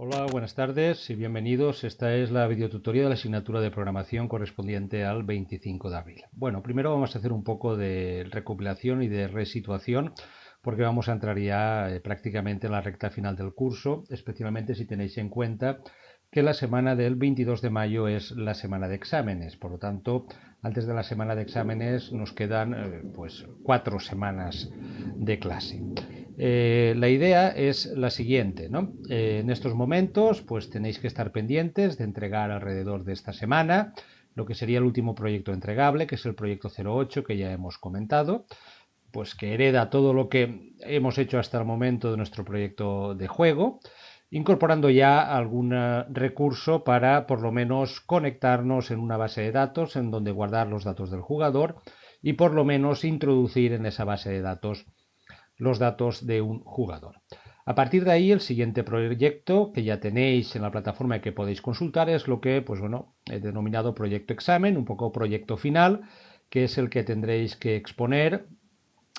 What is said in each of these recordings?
Hola, buenas tardes y bienvenidos. Esta es la videotutoría de la asignatura de programación correspondiente al 25 de abril. Bueno, primero vamos a hacer un poco de recopilación y de resituación porque vamos a entrar ya prácticamente en la recta final del curso, especialmente si tenéis en cuenta que la semana del 22 de mayo es la semana de exámenes. Por lo tanto, antes de la semana de exámenes nos quedan pues 4 semanas de clase. La idea es la siguiente, ¿no? En estos momentos, pues tenéis que estar pendientes de entregar alrededor de esta semana lo que sería el último proyecto entregable, que es el proyecto 08 que ya hemos comentado, pues que hereda todo lo que hemos hecho hasta el momento de nuestro proyecto de juego, incorporando ya algún recurso para por lo menos conectarnos en una base de datos en donde guardar los datos del jugador y por lo menos introducir en esa base de datos los datos de un jugador. A partir de ahí, el siguiente proyecto que ya tenéis en la plataforma que podéis consultar es lo que, pues bueno, he denominado proyecto examen, un poco proyecto final, que es el que tendréis que exponer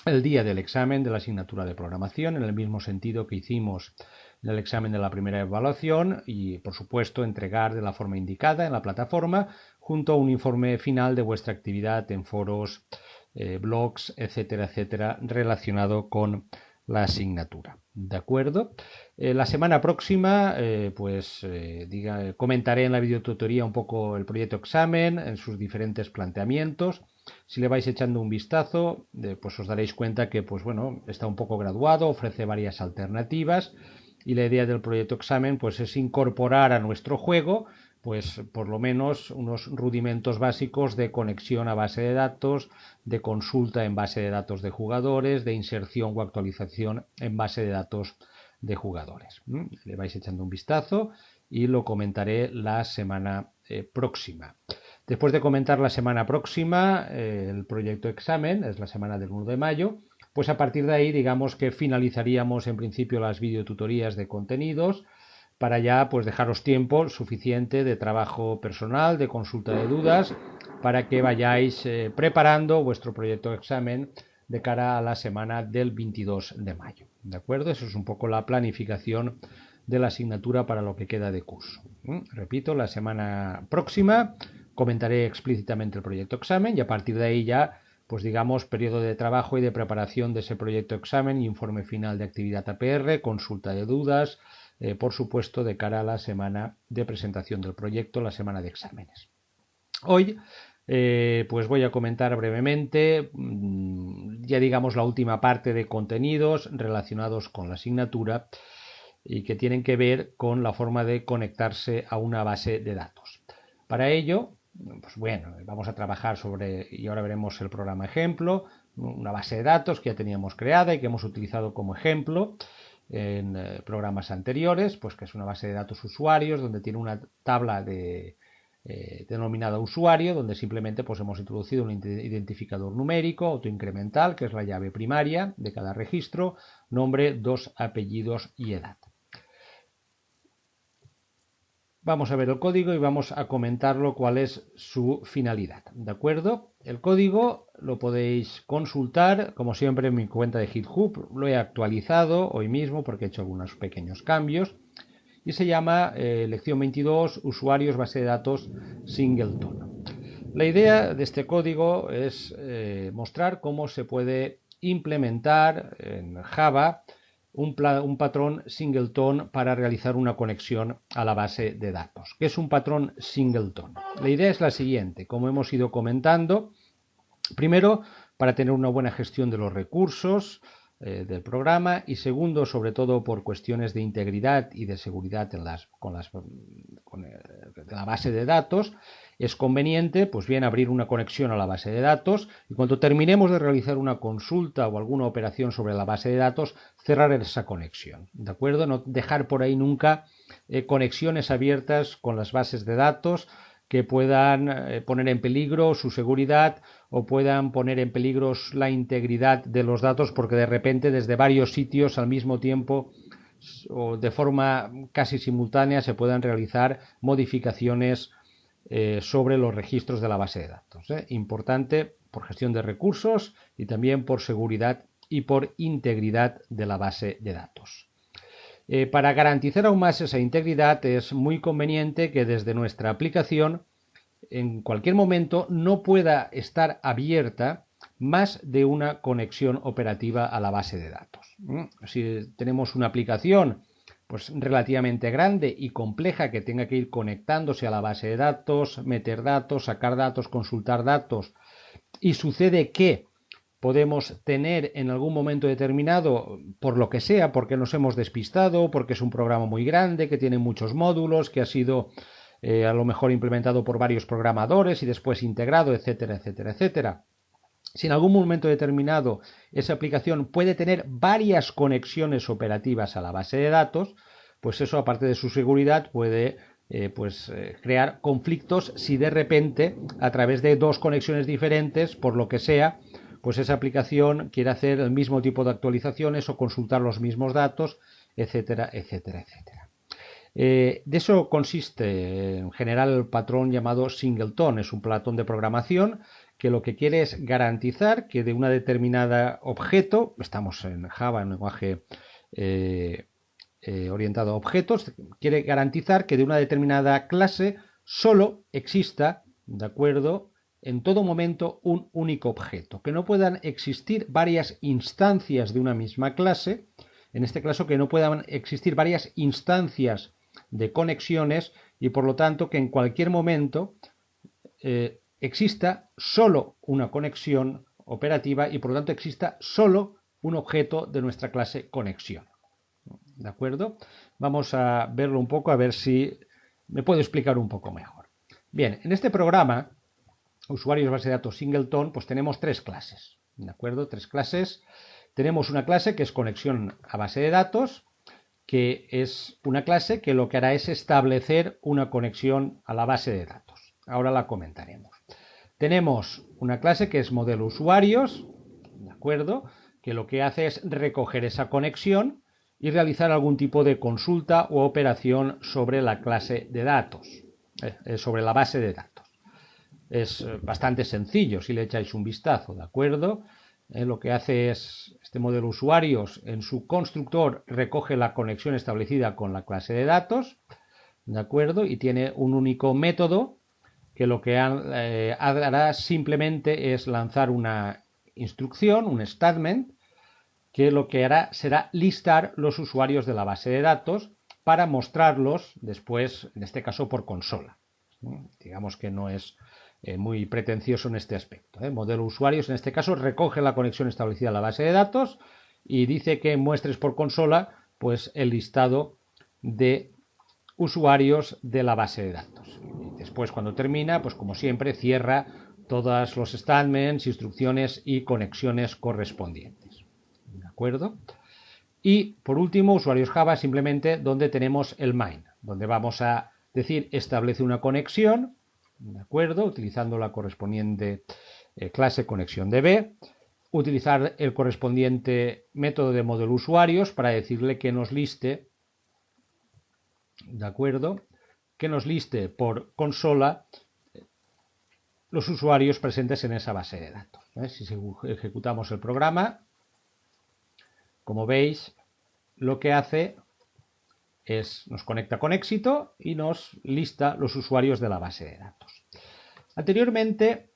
el día del examen de la asignatura de programación, en el mismo sentido que hicimos en el examen de la primera evaluación y, por supuesto, entregar de la forma indicada en la plataforma junto a un informe final de vuestra actividad en foros, blogs, etcétera, etcétera, relacionado con la asignatura. ¿De acuerdo? La semana próxima, comentaré en la videotutoría un poco el proyecto examen, en sus diferentes planteamientos. Si le vais echando un vistazo, pues os daréis cuenta que, pues bueno, está un poco graduado, ofrece varias alternativas y la idea del proyecto examen, pues es incorporar a nuestro juego pues por lo menos unos rudimentos básicos de conexión a base de datos, de consulta en base de datos de jugadores, de inserción o actualización en base de datos de jugadores. Le vais echando un vistazo y lo comentaré la semana próxima. Después de comentar la semana próxima, el proyecto examen, es la semana del 1 de mayo, pues a partir de ahí digamos que finalizaríamos en principio las videotutorías de contenidos, para ya pues dejaros tiempo suficiente de trabajo personal, de consulta de dudas, para que vayáis preparando vuestro proyecto de examen de cara a la semana del 22 de mayo. ¿De acuerdo? Eso es un poco la planificación de la asignatura para lo que queda de curso. Repito, la semana próxima comentaré explícitamente el proyecto examen y a partir de ahí ya, pues digamos, periodo de trabajo y de preparación de ese proyecto examen, informe final de actividad APR, consulta de dudas, por supuesto, de cara a la semana de presentación del proyecto, la semana de exámenes. Hoy, pues voy a comentar brevemente, ya digamos, la última parte de contenidos relacionados con la asignatura y que tienen que ver con la forma de conectarse a una base de datos. Para ello, pues bueno, vamos a trabajar sobre, y ahora veremos el programa ejemplo, una base de datos que ya teníamos creada y que hemos utilizado como ejemplo en programas anteriores, pues que es una base de datos usuarios donde tiene una tabla denominada usuario, donde simplemente pues hemos introducido un identificador numérico autoincremental, que es la llave primaria de cada registro, nombre, 2 apellidos y edad. Vamos a ver el código y vamos a comentarlo cuál es su finalidad, ¿de acuerdo? El código lo podéis consultar, como siempre, en mi cuenta de GitHub. Lo he actualizado hoy mismo porque he hecho algunos pequeños cambios. Y se llama lección 22, usuarios base de datos singleton. La idea de este código es mostrar cómo se puede implementar en Java un patrón singleton para realizar una conexión a la base de datos. ¿Qué es un patrón singleton? La idea es la siguiente, como hemos ido comentando, primero, para tener una buena gestión de los recursos del programa y segundo, sobre todo por cuestiones de integridad y de seguridad en la base de datos, es conveniente pues bien abrir una conexión a la base de datos y cuando terminemos de realizar una consulta o alguna operación sobre la base de datos, cerrar esa conexión, ¿de acuerdo? No dejar por ahí nunca conexiones abiertas con las bases de datos que puedan poner en peligro su seguridad o puedan poner en peligro la integridad de los datos porque de repente desde varios sitios al mismo tiempo o de forma casi simultánea se puedan realizar modificaciones sobre los registros de la base de datos. Importante por gestión de recursos y también por seguridad y por integridad de la base de datos. Para garantizar aún más esa integridad es muy conveniente que desde nuestra aplicación en cualquier momento no pueda estar abierta más de una conexión operativa a la base de datos. Si tenemos una aplicación pues relativamente grande y compleja que tenga que ir conectándose a la base de datos, meter datos, sacar datos, consultar datos, y sucede que podemos tener en algún momento determinado, por lo que sea, porque nos hemos despistado, porque es un programa muy grande, que tiene muchos módulos, que ha sido a lo mejor implementado por varios programadores y después integrado, etcétera, etcétera, etcétera. Si en algún momento determinado esa aplicación puede tener varias conexiones operativas a la base de datos, pues eso, aparte de su seguridad, puede crear conflictos si de repente, a través de dos conexiones diferentes, por lo que sea, pues esa aplicación quiere hacer el mismo tipo de actualizaciones o consultar los mismos datos, etcétera, etcétera, etcétera. De eso consiste en general el patrón llamado singleton. Es un patrón de programación que lo que quiere es garantizar que de una determinada objeto, estamos en Java, en lenguaje orientado a objetos, quiere garantizar que de una determinada clase solo exista, ¿de acuerdo?, en todo momento un único objeto, que no puedan existir varias instancias de una misma clase, en este caso que no puedan existir varias instancias de conexiones y por lo tanto que en cualquier momento exista solo una conexión operativa y por lo tanto exista solo un objeto de nuestra clase conexión. ¿De acuerdo? Vamos a verlo un poco, a ver si me puedo explicar un poco mejor. Bien, en este programa, usuarios base de datos singleton, pues tenemos tres clases. ¿De acuerdo? Tres clases. Tenemos una clase que es conexión a base de datos, que es una clase que lo que hará es establecer una conexión a la base de datos. Ahora la comentaremos. Tenemos una clase que es modelo usuarios, ¿de acuerdo?, que lo que hace es recoger esa conexión y realizar algún tipo de consulta u operación sobre la clase de datos, sobre la base de datos. Es bastante sencillo si le echáis un vistazo, ¿de acuerdo? Lo que hace es, este modelo usuarios en su constructor recoge la conexión establecida con la clase de datos, ¿de acuerdo? Y tiene un único método que lo que hará simplemente es lanzar una instrucción, un statement, que lo que hará será listar los usuarios de la base de datos para mostrarlos después, en este caso por consola. Digamos que no es muy pretencioso en este aspecto. Modelo usuarios en este caso recoge la conexión establecida a la base de datos y dice que muestres por consola pues el listado de usuarios de la base de datos. Y después cuando termina, pues como siempre cierra todos los statements, instrucciones y conexiones correspondientes. ¿De acuerdo? Y por último, usuarios Java simplemente donde tenemos el main, donde vamos a decir establece una conexión, ¿de acuerdo?, utilizando la correspondiente clase conexión DB, utilizar el correspondiente método de modelo usuarios para decirle que nos liste, ¿de acuerdo?, que nos liste por consola los usuarios presentes en esa base de datos. Si ejecutamos el programa, como veis, lo que hace es nos conecta con éxito y nos lista los usuarios de la base de datos. Anteriormente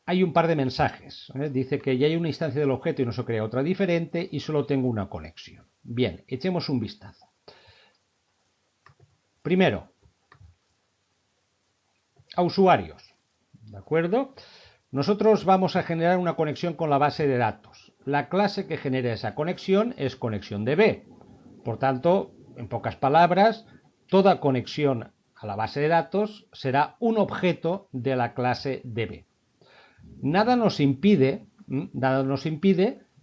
hay un par de mensajes. Dice que ya hay una instancia del objeto y no se crea otra diferente y solo tengo una conexión. Bien, echemos un vistazo. Primero, a usuarios. ¿De acuerdo? Nosotros vamos a generar una conexión con la base de datos. La clase que genera esa conexión es conexión DB. Por tanto, en pocas palabras, toda conexión a la base de datos será un objeto de la clase DB. Nada nos impide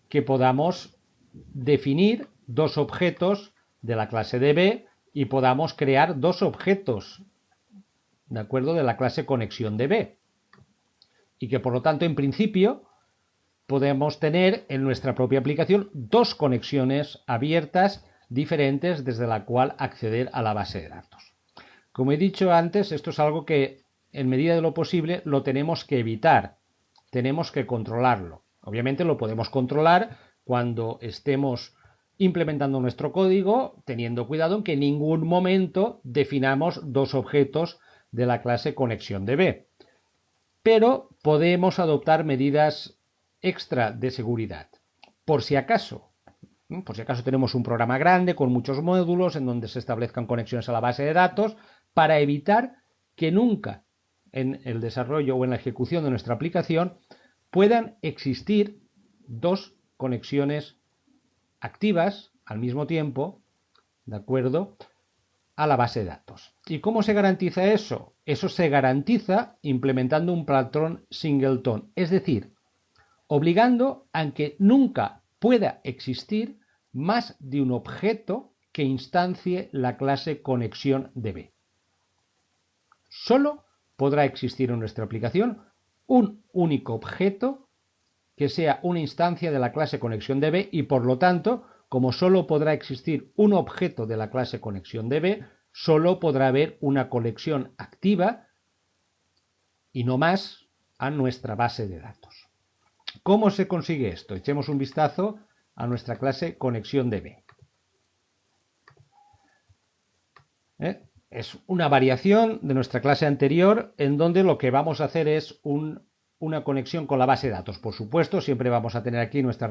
que podamos definir dos objetos de la clase DB y podamos crear dos objetos, ¿de acuerdo?, de la clase conexión DB. Y que por lo tanto, en principio, podemos tener en nuestra propia aplicación dos conexiones abiertas diferentes desde la cual acceder a la base de datos. Como he dicho antes, esto es algo que en medida de lo posible lo tenemos que evitar, tenemos que controlarlo. Obviamente lo podemos controlar cuando estemos implementando nuestro código, teniendo cuidado en que en ningún momento definamos dos objetos de la clase ConexionDB. Pero podemos adoptar medidas extra de seguridad. Por si acaso tenemos un programa grande con muchos módulos en donde se establezcan conexiones a la base de datos, para evitar que nunca en el desarrollo o en la ejecución de nuestra aplicación puedan existir dos conexiones activas al mismo tiempo, ¿de acuerdo?, a la base de datos. ¿Y cómo se garantiza eso? Eso se garantiza implementando un patrón singleton, es decir, obligando a que nunca pueda existir más de un objeto que instancie la clase ConexionDB. Solo podrá existir en nuestra aplicación un único objeto que sea una instancia de la clase ConexionDB y, por lo tanto, como solo podrá existir un objeto de la clase ConexionDB, solo podrá haber una conexión activa y no más a nuestra base de datos. ¿Cómo se consigue esto? Echemos un vistazo a nuestra clase ConexionDB. Es una variación de nuestra clase anterior en donde lo que vamos a hacer es una conexión con la base de datos. Por supuesto, siempre vamos a tener aquí nuestra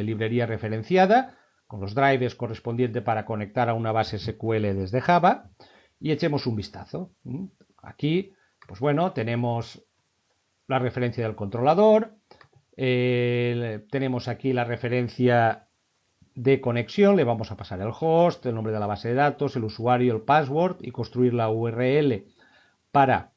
librería referenciada con los drivers correspondientes para conectar a una base SQL desde Java, y echemos un vistazo. Aquí, pues bueno, tenemos la referencia del controlador, tenemos aquí la referencia de conexión, le vamos a pasar el host, el nombre de la base de datos, el usuario, el password y construir la URL para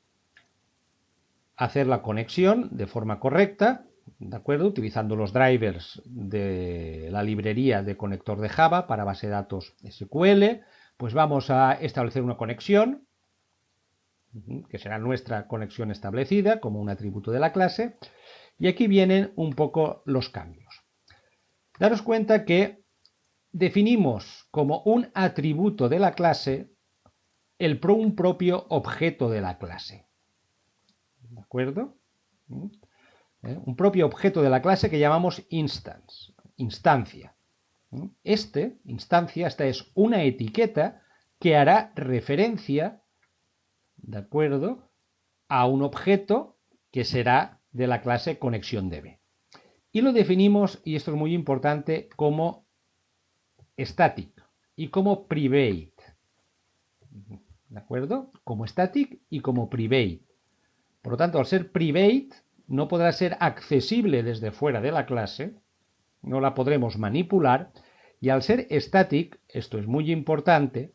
hacer la conexión de forma correcta, ¿de acuerdo?, utilizando los drivers de la librería de conector de Java para base de datos SQL. Pues vamos a establecer una conexión, que será nuestra conexión establecida como un atributo de la clase, y aquí vienen un poco los cambios. Daros cuenta que definimos como un atributo de la clase un propio objeto de la clase. ¿De acuerdo? Un propio objeto de la clase que llamamos instance, instancia. Esta es una etiqueta que hará referencia, ¿de acuerdo?, a un objeto que será de la clase ConexionDB. Y lo definimos, y esto es muy importante, como static y como private. ¿De acuerdo? Como static y como private. Por lo tanto, al ser private, no podrá ser accesible desde fuera de la clase, no la podremos manipular, y al ser static, esto es muy importante,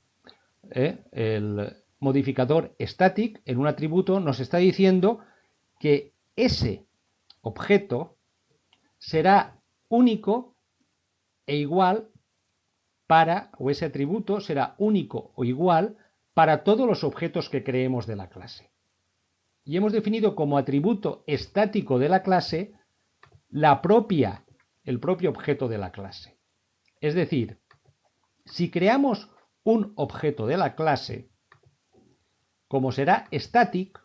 el modificador static en un atributo nos está diciendo que ese objeto será único e igual o ese atributo será único o igual para todos los objetos que creemos de la clase. Y hemos definido como atributo estático de la clase el propio objeto de la clase. Es decir, si creamos un objeto de la clase, como será static,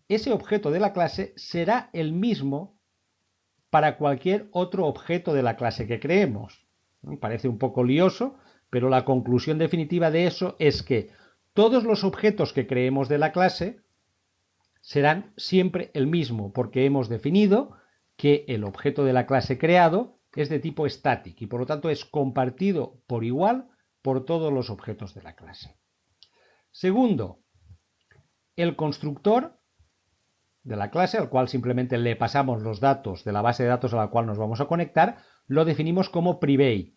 ese objeto de la clase será el mismo para cualquier otro objeto de la clase que creemos. Parece un poco lioso, pero la conclusión definitiva de eso es que todos los objetos que creemos de la clase serán siempre el mismo, porque hemos definido que el objeto de la clase creado es de tipo static y por lo tanto es compartido por igual por todos los objetos de la clase. Segundo, el constructor de la clase, al cual simplemente le pasamos los datos de la base de datos a la cual nos vamos a conectar, lo definimos como private.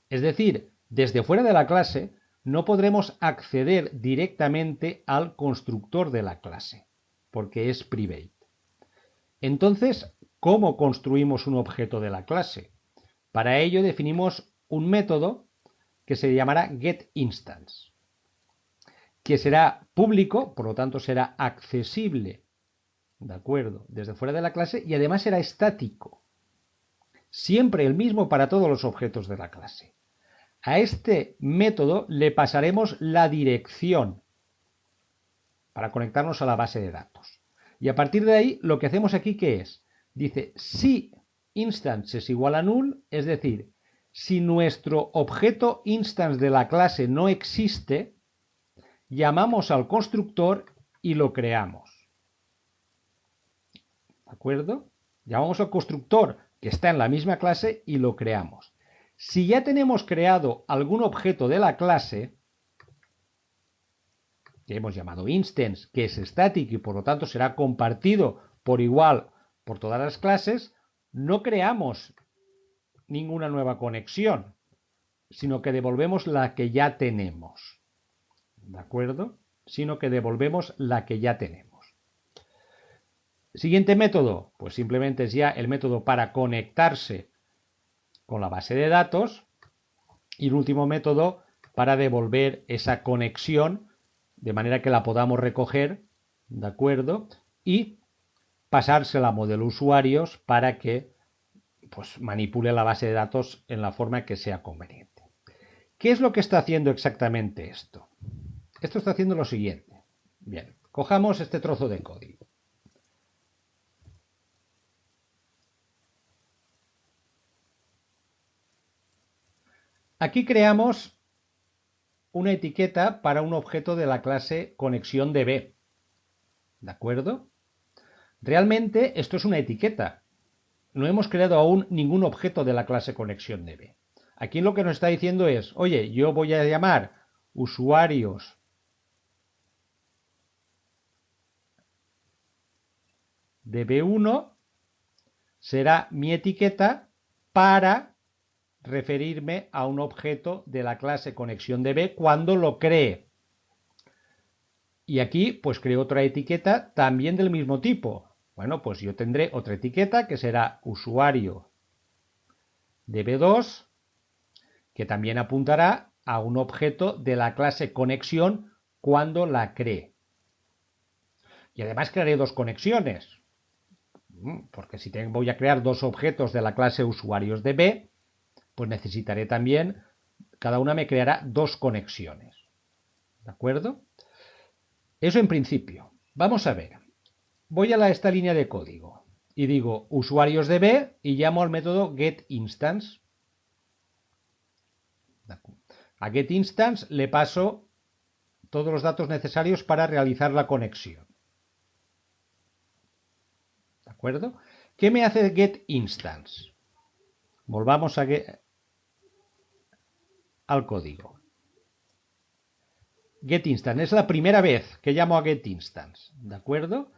Es decir, desde fuera de la clase no podremos acceder directamente al constructor de la clase, porque es private. Entonces, ¿cómo construimos un objeto de la clase? Para ello definimos un método que se llamará getInstance, que será público, por lo tanto será accesible, ¿de acuerdo?, desde fuera de la clase, y además será estático, siempre el mismo para todos los objetos de la clase. A este método le pasaremos la dirección para conectarnos a la base de datos. Y a partir de ahí, lo que hacemos aquí, ¿qué es? Dice, si instance es igual a null, es decir, si nuestro objeto instance de la clase no existe, llamamos al constructor y lo creamos. ¿De acuerdo? Llamamos al constructor que está en la misma clase y lo creamos. Si ya tenemos creado algún objeto de la clase, que hemos llamado instance, que es static y por lo tanto será compartido por igual por todas las clases, no creamos ninguna nueva conexión, sino que devolvemos la que ya tenemos. ¿De acuerdo? Sino que devolvemos la que ya tenemos. Siguiente método, pues simplemente es ya el método para conectarse con la base de datos. Y el último método para devolver esa conexión de manera que la podamos recoger, ¿de acuerdo? Y pasársela a modelo usuarios para que pues, manipule la base de datos en la forma que sea conveniente. ¿Qué es lo que está haciendo exactamente esto? Esto está haciendo lo siguiente. Bien, cojamos este trozo de código. Aquí creamos una etiqueta para un objeto de la clase conexión DB. ¿De acuerdo? Realmente esto es una etiqueta. No hemos creado aún ningún objeto de la clase conexión DB. Aquí lo que nos está diciendo es, oye, yo voy a llamar usuarios DB1, será mi etiqueta para referirme a un objeto de la clase conexión DB cuando lo cree. Y aquí pues creo otra etiqueta también del mismo tipo. Bueno, pues yo tendré otra etiqueta que será usuario DB2, que también apuntará a un objeto de la clase conexión cuando la cree. Y además crearé dos conexiones, porque si voy a crear dos objetos de la clase usuarios DB, pues necesitaré también, cada una me creará dos conexiones. ¿De acuerdo? Eso en principio. Vamos a ver. Voy a esta línea de código y digo usuarios DB y llamo al método getInstance. A getInstance le paso todos los datos necesarios para realizar la conexión. ¿De acuerdo? ¿Qué me hace getInstance? Volvamos al código. GetInstance es la primera vez que llamo a getInstance, ¿de acuerdo?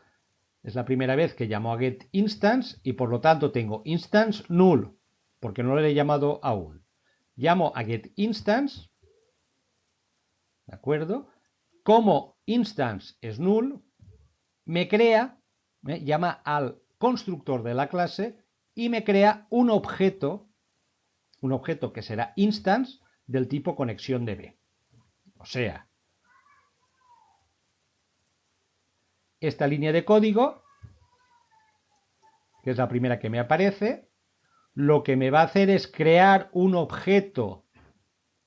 Es la primera vez que llamo a getInstance y por lo tanto tengo instance null, porque no le he llamado aún. Llamo a getInstance, ¿de acuerdo? Como instance es null, me crea, llama al constructor de la clase y me crea un objeto que será instance del tipo conexión DB. O sea, esta línea de código, que es la primera que me aparece, lo que me va a hacer es crear un objeto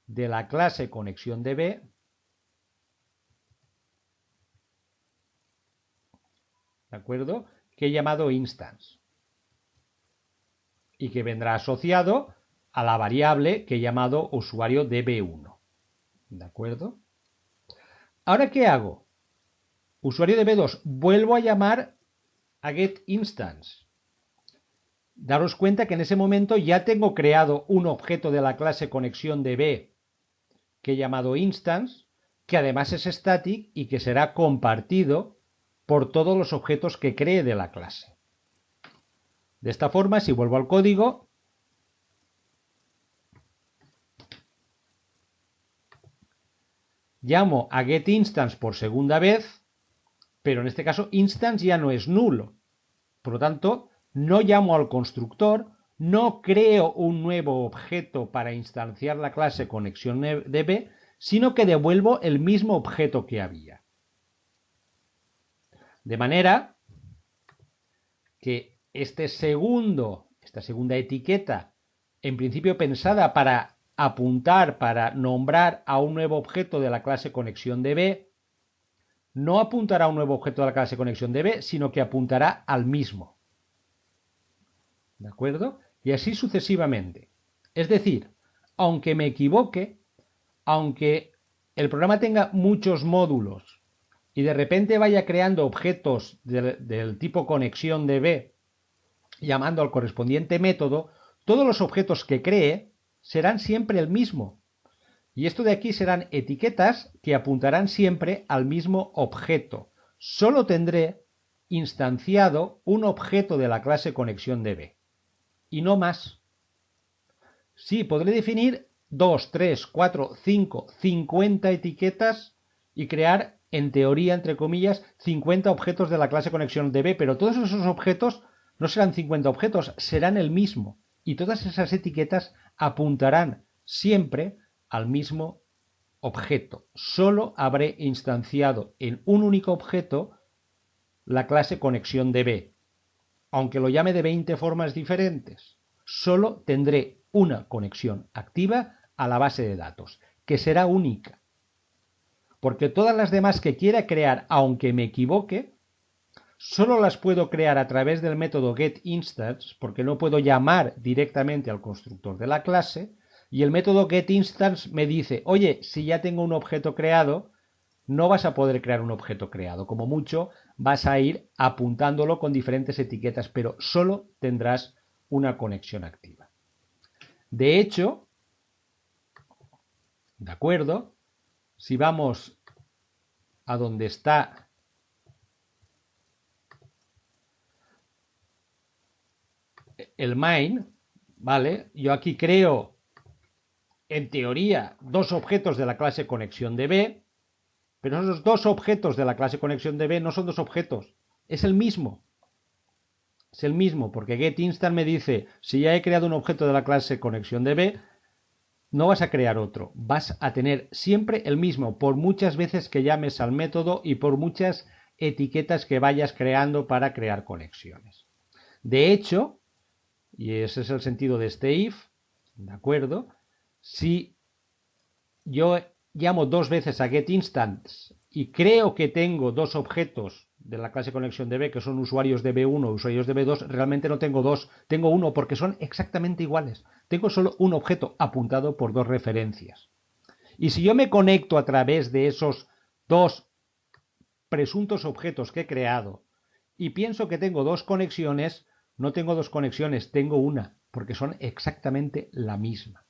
de la clase conexión DB, ¿de acuerdo? Que he llamado instance y que vendrá asociado a la variable que he llamado usuario DB1, ¿de acuerdo? ¿Ahora qué hago? Usuario DB2, vuelvo a llamar a getInstance. Daros cuenta que en ese momento ya tengo creado un objeto de la clase conexión DB que he llamado instance, que además es static y que será compartido por todos los objetos que cree de la clase. De esta forma, si vuelvo al código, llamo a getInstance por segunda vez, pero en este caso instance ya no es nulo. Por lo tanto, no llamo al constructor, no creo un nuevo objeto para instanciar la clase conexión DB, sino que devuelvo el mismo objeto que había. De manera que esta segunda etiqueta, en principio pensada para apuntar, para nombrar a un nuevo objeto de la clase conexión DB, no apuntará a un nuevo objeto de la clase conexión DB, sino que apuntará al mismo. ¿De acuerdo? Y así sucesivamente. Es decir, aunque me equivoque, aunque el programa tenga muchos módulos y de repente vaya creando objetos del tipo conexión DB, llamando al correspondiente método, todos los objetos que cree serán siempre el mismo. Y esto de aquí serán etiquetas que apuntarán siempre al mismo objeto. Solo tendré instanciado un objeto de la clase conexión DB y no más. Sí, podré definir 2, 3, 4, 5, 50 etiquetas y crear, en teoría, entre comillas, 50 objetos de la clase conexión DB, pero todos esos objetos no serán 50 objetos, serán el mismo. Y todas esas etiquetas apuntarán siempre al mismo objeto. Solo habré instanciado en un único objeto la clase conexión DB, aunque lo llame de 20 formas diferentes. Solo tendré una conexión activa a la base de datos, que será única. Porque todas las demás que quiera crear, aunque me equivoque, solo las puedo crear a través del método getInstance, porque no puedo llamar directamente al constructor de la clase, y el método getInstance me dice, oye, si ya tengo un objeto creado, no vas a poder crear un objeto creado. Como mucho, vas a ir apuntándolo con diferentes etiquetas, pero solo tendrás una conexión activa. De hecho, ¿de acuerdo? Si vamos a donde está el main, ¿vale? Yo aquí creo, en teoría, dos objetos de la clase conexión DB, pero esos dos objetos de la clase conexión DB no son dos objetos, es el mismo. Es el mismo, porque getInstant me dice, si ya he creado un objeto de la clase conexión DB, no vas a crear otro, vas a tener siempre el mismo, por muchas veces que llames al método y por muchas etiquetas que vayas creando para crear conexiones. De hecho, y ese es el sentido de este if, ¿de acuerdo? Si yo llamo dos veces a getInstance y creo que tengo dos objetos de la clase conexión DB que son usuarios DB1 y usuarios DB2, realmente no tengo dos, tengo uno porque son exactamente iguales. Tengo solo un objeto apuntado por dos referencias. Y si yo me conecto a través de esos dos presuntos objetos que he creado y pienso que tengo dos conexiones, no tengo dos conexiones, tengo una, porque son exactamente la misma.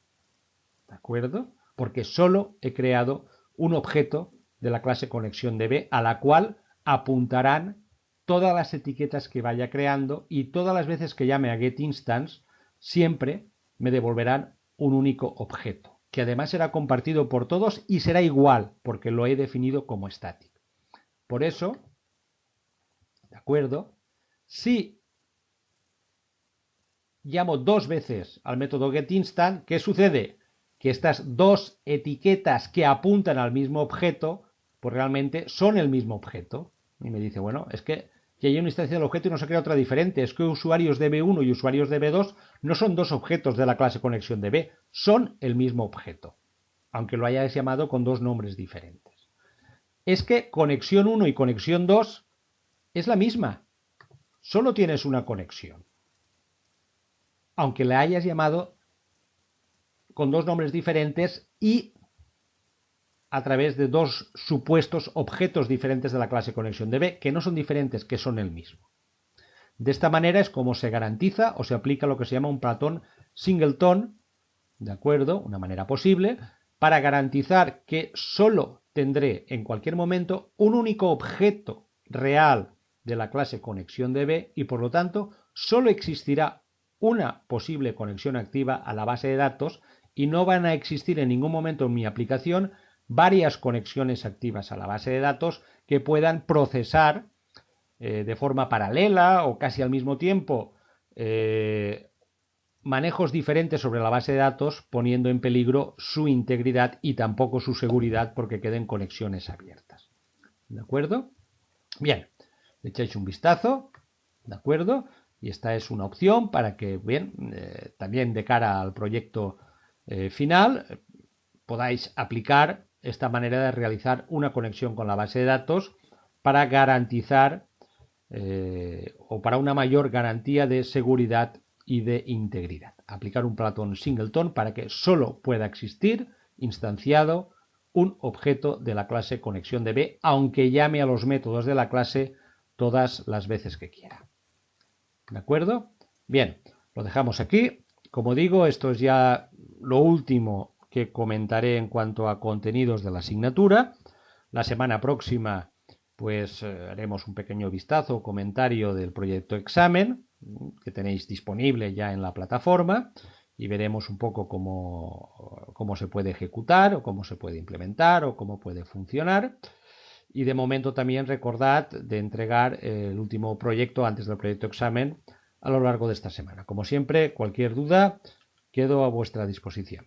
¿De acuerdo? Porque solo he creado un objeto de la clase conexión DB a la cual apuntarán todas las etiquetas que vaya creando y todas las veces que llame a getInstance siempre me devolverán un único objeto, que además será compartido por todos y será igual porque lo he definido como static. Por eso, ¿de acuerdo? Si llamo dos veces al método getInstant, ¿qué sucede? Que estas dos etiquetas que apuntan al mismo objeto, pues realmente son el mismo objeto. Y me dice, bueno, es que ya hay una instancia del objeto y no se crea otra diferente. Es que usuarios DB1 y usuarios DB2 no son dos objetos de la clase conexión DB, son el mismo objeto, aunque lo hayas llamado con dos nombres diferentes. Es que conexión 1 y conexión 2 es la misma, solo tienes una conexión, aunque la hayas llamado con dos nombres diferentes y a través de dos supuestos objetos diferentes de la clase conexión DB, que no son diferentes, que son el mismo. De esta manera es como se garantiza o se aplica lo que se llama un patrón singleton, ¿de acuerdo? Una manera posible para garantizar que solo tendré en cualquier momento un único objeto real de la clase conexión DB y por lo tanto solo existirá una posible conexión activa a la base de datos y no van a existir en ningún momento en mi aplicación varias conexiones activas a la base de datos que puedan procesar de forma paralela o casi al mismo tiempo manejos diferentes sobre la base de datos, poniendo en peligro su integridad y tampoco su seguridad porque queden conexiones abiertas. ¿De acuerdo? Bien, le echáis un vistazo, ¿de acuerdo? Y esta es una opción para que, bien, también de cara al proyecto final, podáis aplicar esta manera de realizar una conexión con la base de datos para garantizar o para una mayor garantía de seguridad y de integridad. Aplicar un patrón singleton para que solo pueda existir instanciado un objeto de la clase conexión de B, aunque llame a los métodos de la clase todas las veces que quiera. ¿De acuerdo? Bien, lo dejamos aquí. Como digo, esto es ya lo último que comentaré en cuanto a contenidos de la asignatura. La semana próxima pues haremos un pequeño vistazo o comentario del proyecto examen que tenéis disponible ya en la plataforma y veremos un poco cómo se puede ejecutar o cómo se puede implementar o cómo puede funcionar. Y de momento también recordad de entregar el último proyecto antes del proyecto examen a lo largo de esta semana. Como siempre, cualquier duda, quedo a vuestra disposición.